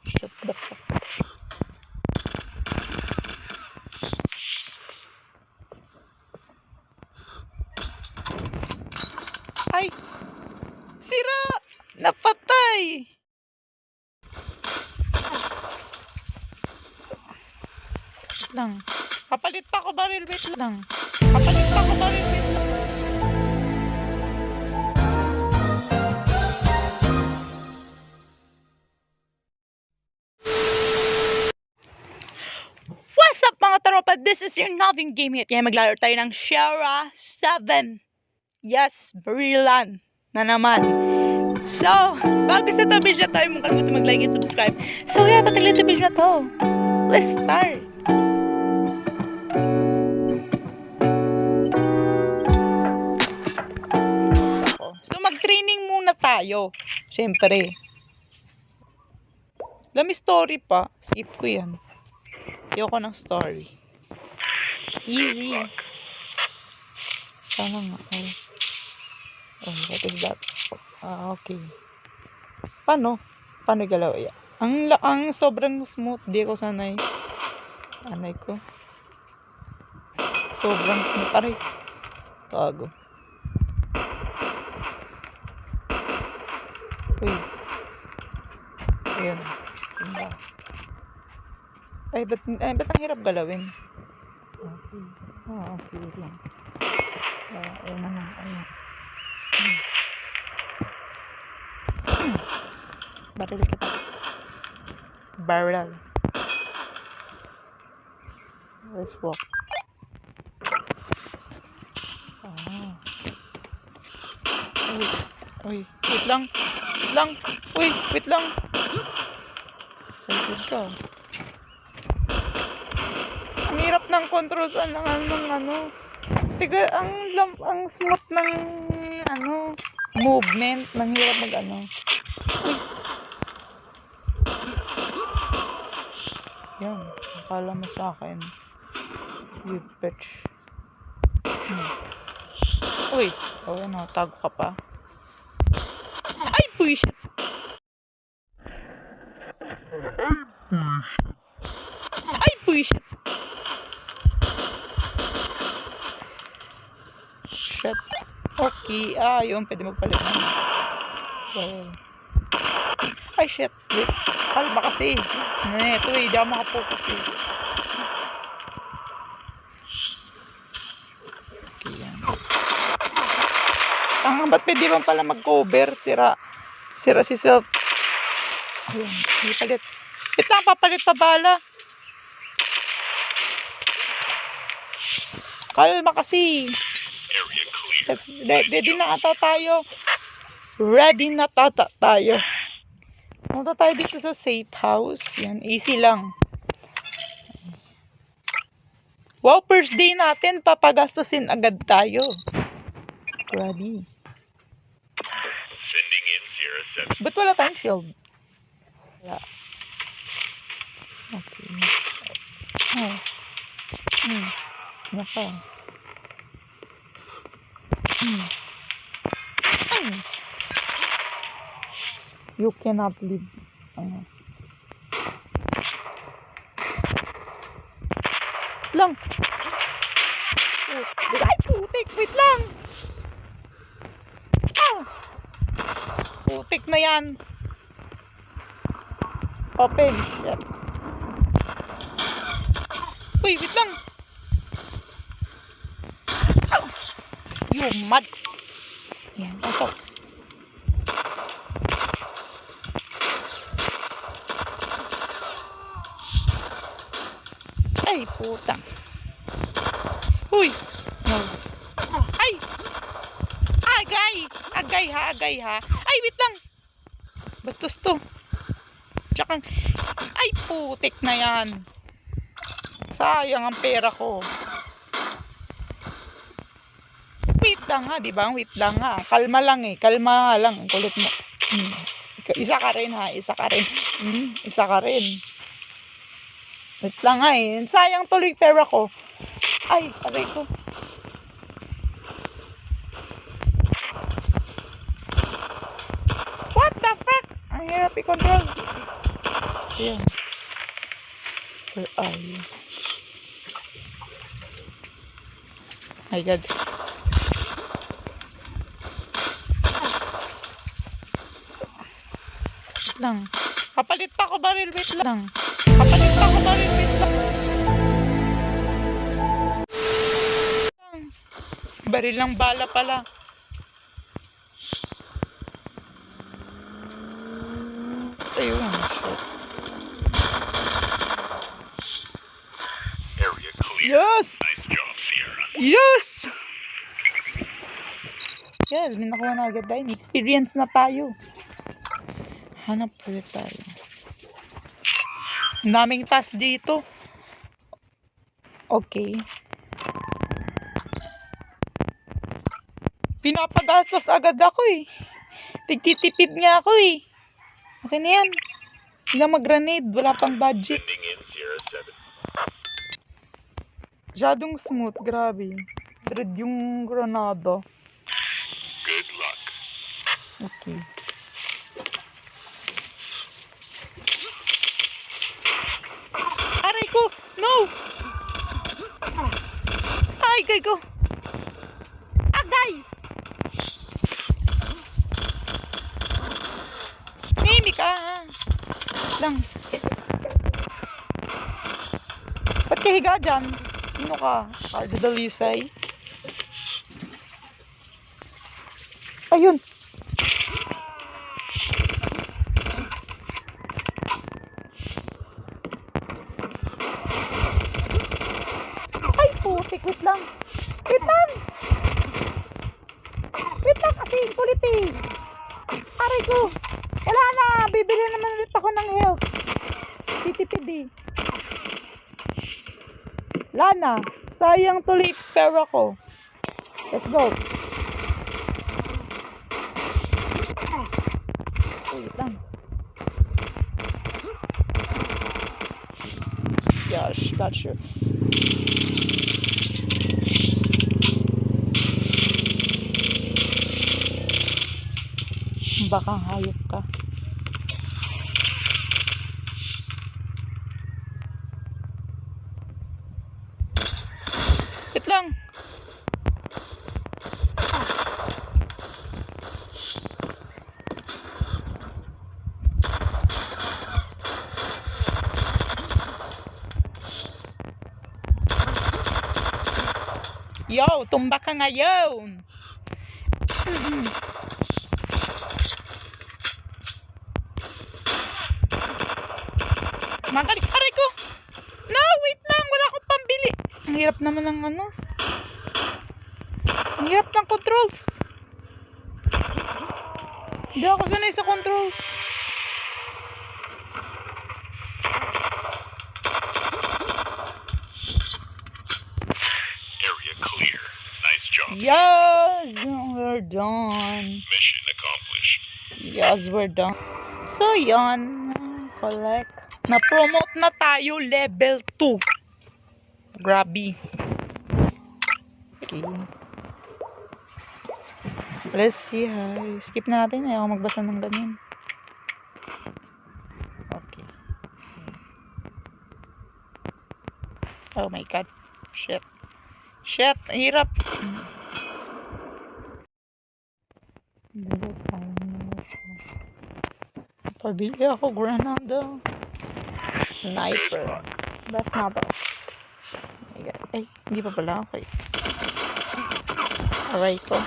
Shut the fuck. Ay! Sira! Napatay! Wait lang. Kapalit pa ako baril, wait lang. Kapalit pa ako baril, wait lang. What's up mga tropa? This is your Noving Gaming at ngayon maglalaro tayo ng Shara 7. Yes, Brilliant na naman. So, bago sa ito video tayo, huwag kalimutan mag-like and subscribe. So, yeah, patagalin ito video na to. Let's start. So, mag-training muna tayo. Siyempre. Lami story pa. Skip ko yan. Ayoko ng story. Easy. Sana nga. Oh, what is that? Okay. Paano galaw? Ang sobrang smooth. Di ko sanay. Anay ko. Sobrang smooth. Aray. Tago. Uy. Ayan. Ay, ba't ang hirap galawin? Okay. Okay lang. Ayun na lang. Ayun. Baril kita. Barrel. Let's walk. Uy, wait lang. Wait lang. Uy, wait lang. Excited ka. Ang hirap ng controls ng ano. Tiga, ang smooth ng movement. Nang hirap mag Yan, akala mo sa akin. You bitch. Uy, tago ka pa. Ay, bullshit. Ay, bullshit. Shit. Okay. Yun. Pwede magpalit. Ay, shit. Wait. Kalma kasi. Ito di ako makapokus eh. Okay, yan. Ba't pwede ba pala mag-cover? Sira si self. Ayun. Ipalit. Ito ang papalit pa bala. Kalma kasi. Ready na ata tayo. Punta tayo dito sa safe house. Yan, easy lang. Wow, first day natin. Papagastusin agad tayo. Ready. Sending in Sierra 7. Ba't wala tayong shield? Yeah. Okay. Naka. You cannot leave. Lang. Ay, putik. Wait lang. Putik na yan. Open. Shit. Uy, wait lang. You mad. Yan, pasok. Ay, putang. Uy. No. Ay. Agay ha. Ay, wait lang. Bastos to. Tsaka, ay, putik na yan. Sayang ang pera ko. Wait lang ha, di ba? Wait lang ha. Kalma lang eh. Kalma lang. Ang kulit mo. Isa ka rin ha. Isa ka rin. Wait lang ha eh. Sayang tuloy pera ko. Ay, aray ko. What the fuck? Ang hirap i-control. Ayan. Where are you? My God. Wait lang. Kapalit pa ako baril. Wait lang. Kapalit pa ako baril. Wait lang. Baril ng bala pala. Ayun. Shit. Area clear. Yes! Nice job, Sierra. Yes! Yes, may nakuha na agad tayo. May experience na tayo. Hanap ulit tayo. Ang daming task dito. Okay. Pinapagastos agad ako eh. Tigtitipid nga ako eh. Okay na yan. Hindi na mag-grenade. Wala pang budget. Sending in Sierra 7. Masyadong smooth. Grabe. Dread yung granada. Good luck. Okay. Aray ko! No! Ay, kay ko! Agay! Name ka ha! Lang. Ba't ka higa dyan? Sino ka? Cardo Dalisay? Ayun! Ay, putik! Wait lang! Wait lang! Wait lang kasi! Kulit eh! Aray ko! Wala na! Bibili naman ulit ako ng health! Titipid eh! Wala na! Sayang tuloy pera ko! Let's go! Wait lang! Gosh, that's you. Baka hayop ka. Wait lang. Yo, tumba ka ngayon. Magaling. Aray ko! No, wait lang. Wala akong pambili. Ang hirap naman ng ano. Ang hirap ng controls. Hindi ako sanay sa controls. Area clear. Nice job. Yes, we're done. Mission accomplished. Yes, we're done. So, yon. Collect. Na-promote na tayo level 2. Grabe. Okay. Let's see ha. Skip na natin. Ayaw magbasa ng ganyan. Okay. Oh my God. Shit. Shit. Hirap. Pabili ako granada. Sniper. That's not all. Ay, hindi pa pala. Okay. Aray ko.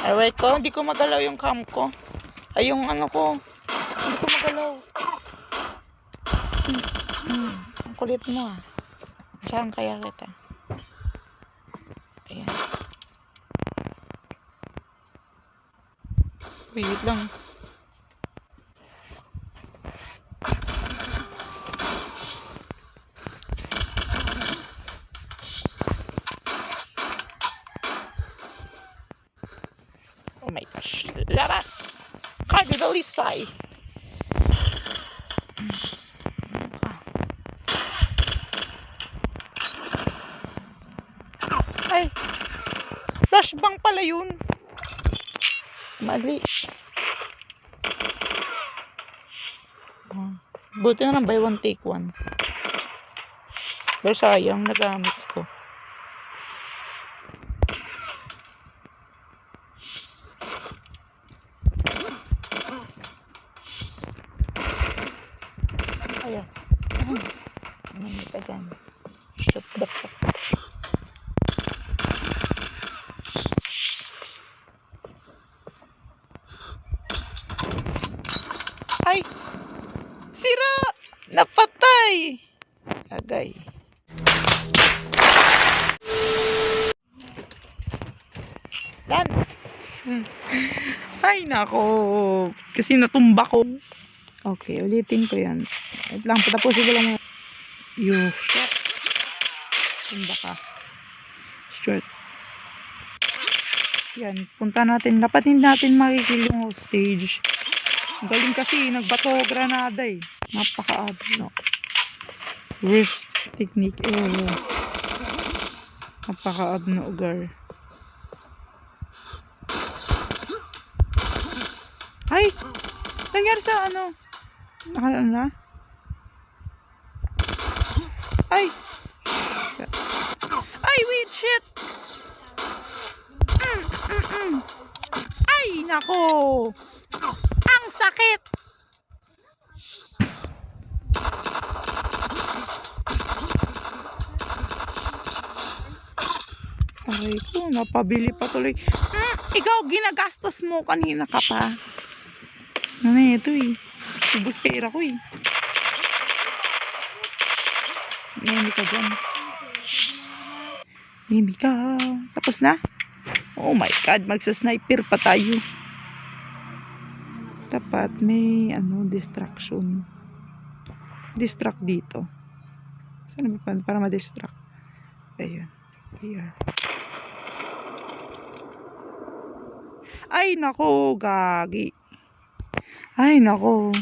Aray ko. Hindi ko magalaw yung cam ko. Ay, yung ano ko. Hindi ko magalaw. Ang kulit mo ah. Saan kaya kita? Ayan. Wait lang. Oh my gosh. Labas! Cardo Dalisay! Ay! Flashbang pala yun! Mali. Buti na lang buy one take one. Pero sayang, nagamit ko. Ayan. Ano ka dyan? Shut the fuck. Ay! Sira! Napatay! Agay. Dan! Ay, nako. Kasi natumba ko. Okay, ulitin ko yan. Wait lang, patapusin ko lang muna. You shit. Tumba ka. Straight. Yan, punta natin. Dapat hindi natin makikil yung hostage. Ang galing kasi, nagbato granada eh. Napaka-abno. Worst technique ever. Napaka-abno ugar. Ay! Nangyari sa ano? Nakalaan na? Ay! Ay, wait, shit! Ay, nako! Ang sakit! Ay ko, napabili pa tuloy. Ikaw, ginagastos mo kanina ka pa. Ano ito eh. Ubus pera ko eh. Nemi ka dyan. Nemi ka. Tapos na? Oh my god, magsa-sniper pa tayo. Dapat may distraction. Distract dito. Saan ba para ma-distract? Ayan. Here. Ay nako, gagi. Ay nako.